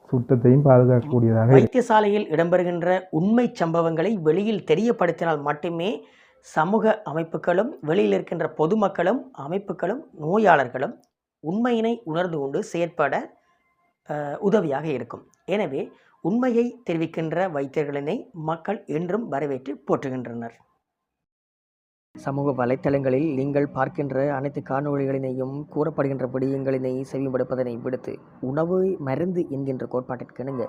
சுத்தத்தையும் பாதுகாக்கக்கூடியதாக. வைத்தியசாலையில் இடம்பெறுகின்ற உண்மை சம்பவங்களை வெளியில் தெரியப்படுத்தினால் மட்டுமே சமூக அமைப்புகளும் வெளியில் இருக்கின்ற பொதுமக்களும் அமைப்புகளும் நோயாளர்களும் உண்மையினை உணர்ந்து கொண்டு செயற்பட உதவியாக இருக்கும். எனவே உண்மையை தெரிவிக்கின்ற வைத்தியர்களினை மக்கள் என்றும் வரவேற்று போற்றுகின்றனர். சமூக வலைத்தளங்களில் நீங்கள் பார்க்கின்ற அனைத்து காணொளிகளினையும் கூறப்படுகின்ற விடயங்களினை செவிமடுப்பதனை விடுத்து உணவு மருந்து என்கின்ற கோட்பாட்டிற்கிணங்க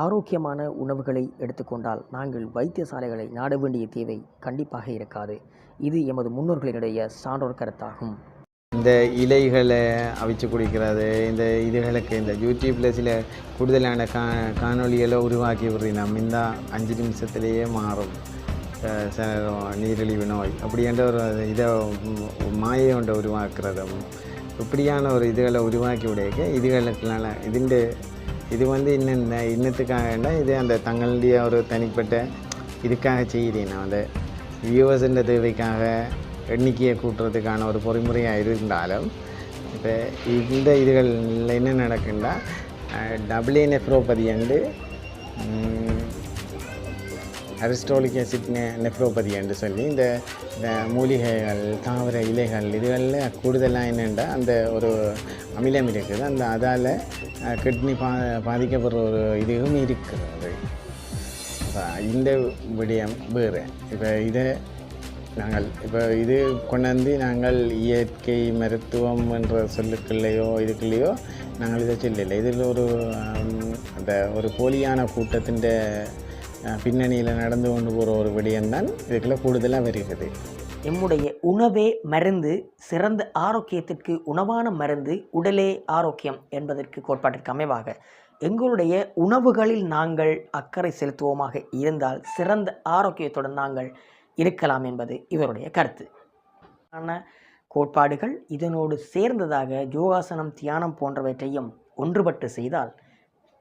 ஆரோக்கியமான உணவுகளை எடுத்துக்கொண்டால் நாங்கள் வைத்தியசாலைகளை நாட வேண்டிய தேவை கண்டிப்பாக இருக்காது. இது எமது முன்னோர்களினுடைய சான்றோர் கருத்தாகும். இந்த இலைகளை அவிச்சு குடிக்கிறது, இந்த இதுகளுக்கு இந்த யூடியூப்பில் சில கூடுதலான காணொலிகளை உருவாக்கி விடுறோம். இந்த 5 நிமிஷத்துலேயே மாறும் நீரிழிவு நோய் அப்படின்ற ஒரு இதை மாயை ஒன்றை உருவாக்குறதும் இப்படியான ஒரு இதுகளை உருவாக்கி விடைக்க இதுகளுக்குனால இது வந்து இன்னத்துக்காக இது அந்த தங்களுடைய ஒரு தனிப்பட்ட இதுக்காக செய்கிறேன். நான் அந்த வியூவர்ஸுன்ற தேவைக்காக எண்ணிக்கையை கூட்டுறதுக்கான ஒரு பொறிமுறையாக இருந்தாலும் இப்போ இந்த இதுகளில் என்ன நடக்குன்னா AA நெஃப்ரோபதி அரிஸ்டாலிக் ஆசிட் நெஃப்ரோபதி என்று சொல்லி இந்த மூலிகைகள் தாவர இலைகள் இதுகளில் கூடுதலாக என்னென்னா அந்த ஒரு அமிலம் இருக்குது அந்த அதால் கிட்னி பாதிக்கப்படுற ஒரு இதுவும் இருக்கிறது. இந்த விடயம் வேறு. இப்போ இதை நாங்கள் இது கொண்டாந்து நாங்கள் இயற்கை மருத்துவம் என்ற சொல்லுக்குள்ளேயோ இதுக்குள்ளேயோ நாங்கள் இதை சொல்லலை. இதில் அந்த ஒரு போலியான கூட்டத்தின் பின்னணியில் நடந்து கொண்டு போகிற ஒரு விடயம்தான் இதுக்குள்ளே கூடுதலாக வருகிறது. நம்முடைய உணவே மருந்து, சிறந்த ஆரோக்கியத்திற்கு உணவான மருந்து, உடலே ஆரோக்கியம் என்பதற்கு கோட்பாட்டிற்கு அமைவாக எங்களுடைய உணவுகளில் நாங்கள் அக்கறை செலுத்துவோமாக இருந்தால் சிறந்த ஆரோக்கியத்துடன் நாங்கள் இருக்கலாம் என்பது இவருடைய கருத்து. கோட்பாடுகள் இதனோடு சேர்ந்ததாக யோகாசனம், தியானம் போன்றவற்றையும் ஒன்றுபட்டு செய்தால்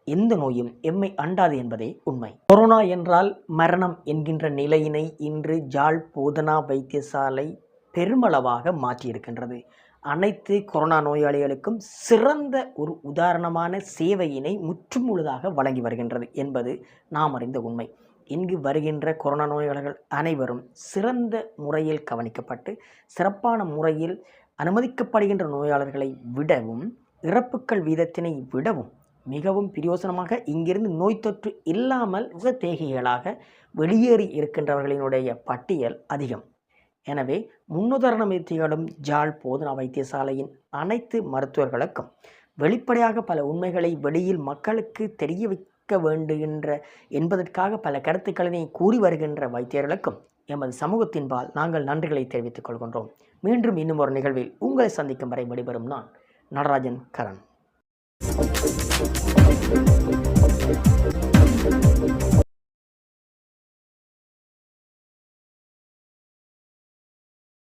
எந்த நோயும் எம்மை அண்டாது என்பதே உண்மை. கொரோனா என்றால் மரணம் என்கின்ற நிலையினை இன்று ஜாழ் போதனா வைத்தியசாலை பெருமளவாக மாற்றியிருக்கின்றது. அனைத்து கொரோனா நோயாளிகளுக்கும் சிறந்த ஒரு உதாரணமான சேவையினை முற்றுமுழுதாக வழங்கி வருகின்றது என்பது நாம் அறிந்த உண்மை. இங்கு வருகின்ற கொரோனா நோயாளர்கள் அனைவரும் சிறந்த முறையில் கவனிக்கப்பட்டு சிறப்பான முறையில் அனுமதிக்கப்படுகின்ற நோயாளர்களை விடவும் இறப்புக்கள் வீதத்தினை விடவும் மிகவும் பிரயோசனமாக இங்கிருந்து நோய் தொற்று இல்லாமல் தேகிகளாக வெளியேறி இருக்கின்றவர்களினுடைய பட்டியல் அதிகம். எனவே முன்னுதாரணம் திகழும் ஜாழ் போதனா வைத்தியசாலையின் அனைத்து மருத்துவர்களுக்கும் வெளிப்படையாக பல உண்மைகளை வெளியில் மக்களுக்கு தெரிய வைக்க வேண்டுகின்ற என்பதற்காக பல கருத்துக்களை கூறி வருகின்ற வைத்தியர்களுக்கும் எமது சமூகத்தின்பால் நாங்கள் நன்றிகளை தெரிவித்துக் கொள்கின்றோம். மீண்டும் இன்னும் ஒரு நிகழ்வில் உங்களை சந்திக்கும் வரை விடைபெறும் நான் நடராஜன் கரண்.